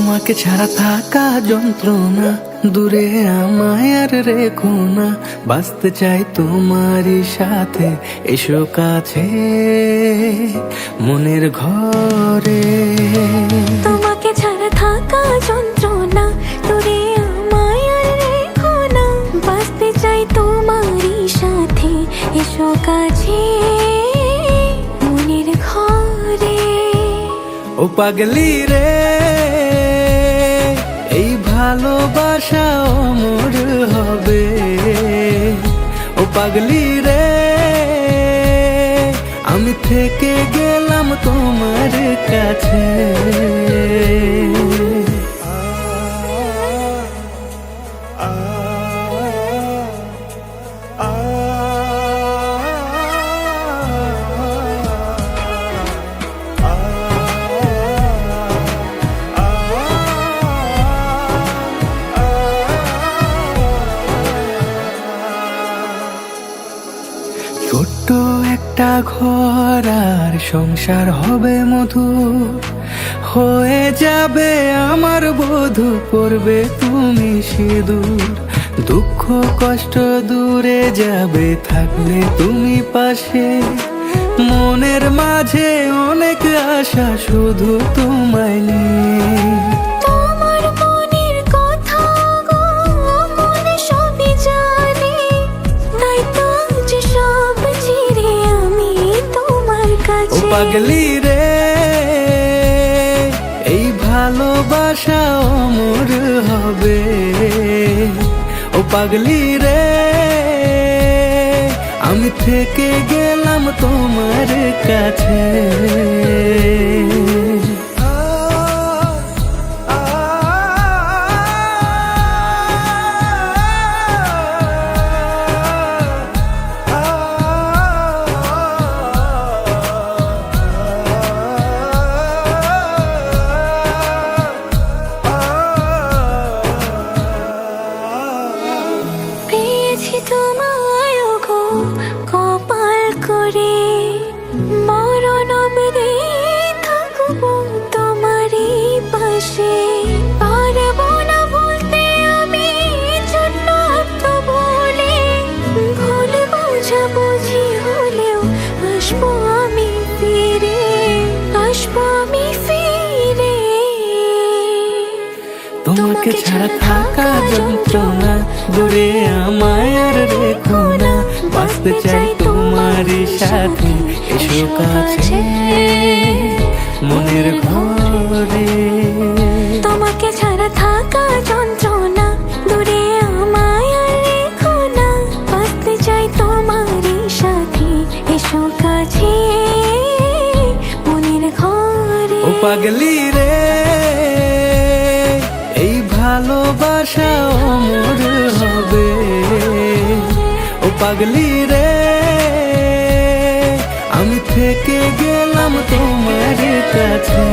তোমাকে ছাড়া থাকা যন্ত্রণা, দূরে আমায় আর রেখো না। বাঁচতে চাই তোমারই সাথে, এসো কাছে মনের ঘরে। তোমাকে ছাড়া থাকা যন্ত্রণা, দূরে আমায় আর রেখো না। বাঁচতে চাই তোমারই সাথে, এসো কাছে মনের ঘরে। ও পাগলি রে, এই ভালোবাসা অমর হবে। ও পাগলি রে, আমি থেকে গেলাম তোমার কাছে। ছোট্ট একটা ঘর আর সংসার হবে মধুর, হয়ে যাবে আমার বধূ, পড়বে তুমি সিঁদুর। দুঃখ কষ্ট দূরে যাবে থাকলে তুমি পাশে, মনের মাঝে অনেক আশা শুধু তোমায় নিয়ে। তোমার মনের কথা গো মনে সবই জানি, তাই তো যে সব ছেড়ে আমি তোমার ও কাছে। পাগলি রে, এই ভালোবাসা অমর হবে। ও পাগলি রে, আমি থেকে গেলাম তোমার কাছে। পেয়েছি তোমায় গো কপাল করে, মরণ অবধি থাকবো তোমারই পাশে। পারবো না বলতে আমি ছোট্ট একটা বলে, ভুল বোঝাবুঝি হলেও আসবো আমি ফিরে, আসবো আমি ফিরে। তোমাকে ছাড়া থাকা যন্ত্রণা, দূরে আমায় আর রেখো না। বাঁচতে চাই তোমারই সাথে, এসো কাছে মনের ঘরে। তোমাকে ছাড়া থাকা যন্ত্রণা, দূরে আমায় আর রেখো না। বাঁচতে চাই তোমারই সাথে, এসো কাছে মনের ঘরে। ও পাগলি রে, এই ভালোবাসা অমর হবে। ও পাগলি রে, আমি থেকে গেলাম তোমার কাছে।